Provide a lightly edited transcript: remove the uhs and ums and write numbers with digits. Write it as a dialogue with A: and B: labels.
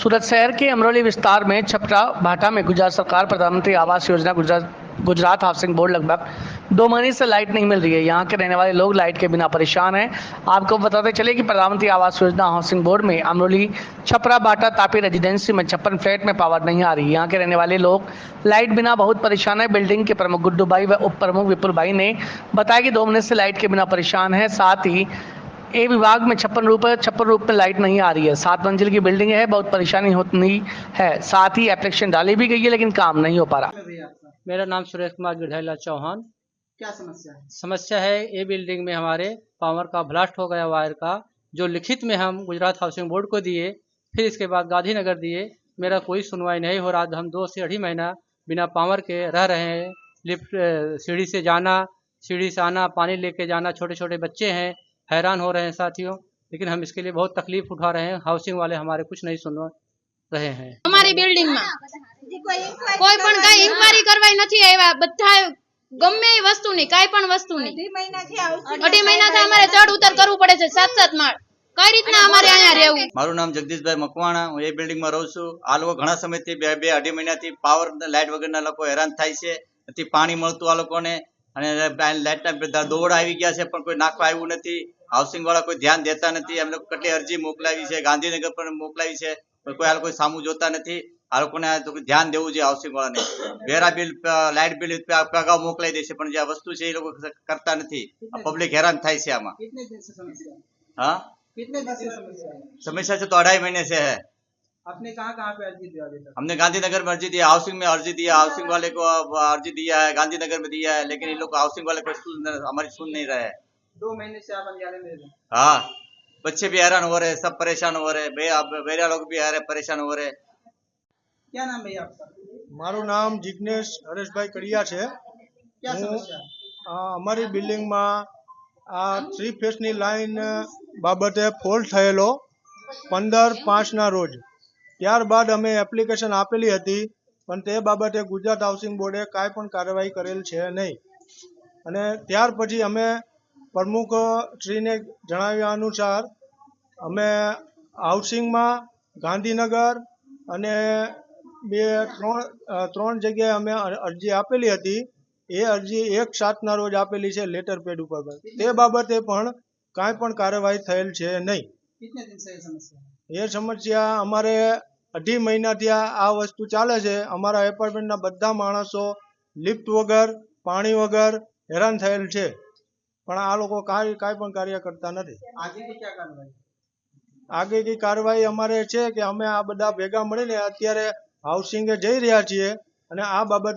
A: सूरत शहर के अमरोली विस्तार में छपरा भाटा में गुजरात सरकार प्रधानमंत्री आवास योजना गुजरात हाउसिंग बोर्ड लगभग 2 महीने से लाइट नहीं मिल रही है। यहाँ के रहने वाले लोग लाइट के बिना परेशान हैं। आपको बताते चले कि प्रधानमंत्री आवास योजना हाउसिंग बोर्ड में अमरोली छपरा भाटा तापी रेजिडेंसी में 56 फ्लैट में पावर नहीं आ रही। यहाँ के रहने वाले लोग लाइट बिना बहुत परेशान है। बिल्डिंग के प्रमुख गुड्डू भाई व उप प्रमुख विपुल भाई ने बताया कि 2 महीने से लाइट के बिना परेशान है। साथ ही ए विभाग में 56 रूप में लाइट नहीं आ रही है। 7 मंजिल की बिल्डिंग है, बहुत परेशानी होती है। साथ ही एप्लीकेशन डाली भी गई है लेकिन काम नहीं हो पा रहा।
B: मेरा नाम सुरेश कुमार गिरधारीलाल चौहान।
C: क्या समस्या है?
B: समस्या है ये बिल्डिंग में हमारे पावर का ब्लास्ट हो गया वायर का, जो लिखित में हम गुजरात हाउसिंग बोर्ड को दिए, फिर इसके बाद गांधीनगर दिए। मेरा कोई सुनवाई नहीं हो रहा। हम 2 से 2.5 महीना बिना पावर के रह रहे हैं। लिफ्ट सीढ़ी से जाना, सीढ़ी से आना, पानी लेके जाना, छोटे छोटे बच्चे हैं, हैरान हो रहे हैं साथियों। लेकिन हम इसके लिए बहुत तकलीफ उठा रहे हैं। हाउसिंग वाले हमारे कुछ नहीं सुन रहे हैं।
D: हमारी बिल्डिंग में કોઈ પણ કઈ ઇન્ક્વાયરી કરવાય નથી આવ્યા। બધા ગમે એ વસ્તુની કાઈ પણ વસ્તુની 2.5 મહિનાથી અમારે ચડ ઉતર કરવું પડે છે 7-7 માળ। કઈ રીતના અમારે અહીંયા રહેવું?
E: મારું નામ જગદીશભાઈ મકવાણા, હું એ બિલ્ડિંગમાં રહું છું। આ લોકો ઘણા સમયથી 2-2.5 મહિનાથી પાવર લાઇટ વગરના લોકો હેરાન થાય છે, નથી પાણી મળતું આ લોકોને, અને લાઇટના દોરડા આવી ગયા છે પણ કોઈ નાખવા આવ્યું નથી। હાઉસિંગ વાળા કોઈ ધ્યાન દેતા નથી। અમે લોકો કેટલી અરજી મોકલાવી છે, ગાંધીનગર પણ મોકલાવી છે, પણ કોઈ આ લોકો સામું જોતા નથી। આ લોકોને ધ્યાન દેવું જોઈએ હાઉસિંગ વાળાને। વેરા બિલ, લાઇટ બિલ અગાઉ મોકલાઈ દેશે પણ જે આ વસ્તુ છે એ લોકો કરતા નથી। પબ્લિક હેરાન થાય છે આમાં।
C: कितने दिन से समस्या है?
E: हाँ,
C: कितने दिन से समस्या है?
E: समस्या से तो 2.5 महीने से है।
C: आपने कहाँ कहाँ पे अर्जी दिया अभी तक?
E: हमने गांधीनगर में अर्जी दिया, हाउसिंग में अर्जी दिया, हाउसिंग वाले को अर्जी दिया है, गांधीनगर में दिया है, लेकिन ये लोग हाउसिंग वाले को हमारी सुन नहीं रहे हैं।
C: 2 महीने से आप अंजाने में रहे।
E: हाँ, बच्चे भी हैरान हो रहे, सब परेशान हो रहे, बेरा लोग भी परेशान हो रहे।
C: क्या नाम भैया आपका?
F: મારું નામ જિગ્નેશ હરેશભાઈ કડિયા છે।
C: क्या समस्या है?
F: અમારી બિલ્ડિંગમાં આ 3 ફેસની લાઈન બાબતે ફોલ્ટ થયેલો 15/5ના રોજ। ત્યારબાદ અમે એપ્લિકેશન આપેલી હતી પણ તે બાબતે ગુજરાત હાઉસિંગ બોર્ડે કાંઈ પણ કાર્યવાહી કરેલ છે નહીં। અને ત્યાર પછી અમે પ્રમુખ શ્રીને જણાવ્યા અનુસાર અમે હાઉસિંગમાં ગાંધીનગર અને 2-3 જગ્યાએ અમે અરજી આપેલી હતી। એ અરજી 1/7ના રોજ આપેલી છે લેટર પેડ ઉપર, તે બાબતે પણ કાંઈ પણ કાર્યવાહી થયેલ છે નહીં।
C: कितने दिन से ये समस्या है?
F: એ સમસ્યા અમારે 2.5 મહિનાથી આ વસ્તુ ચાલે છે। અમારા એપાર્ટમેન્ટના બધા માણસો લિફ્ટ વગર, પાણી વગર હેરાન થયેલ છે પણ આ લોકો કાંઈ પણ કાર્ય કરતા નથી।
C: आगे की क्या कार्रवाई?
F: આગળની કાર્યવાહી અમારે છે કે અમે આ બધા ભેગા મળીને અત્યારે હાઉસિંગે જઈ રહ્યા છીએ અને આ બાબતે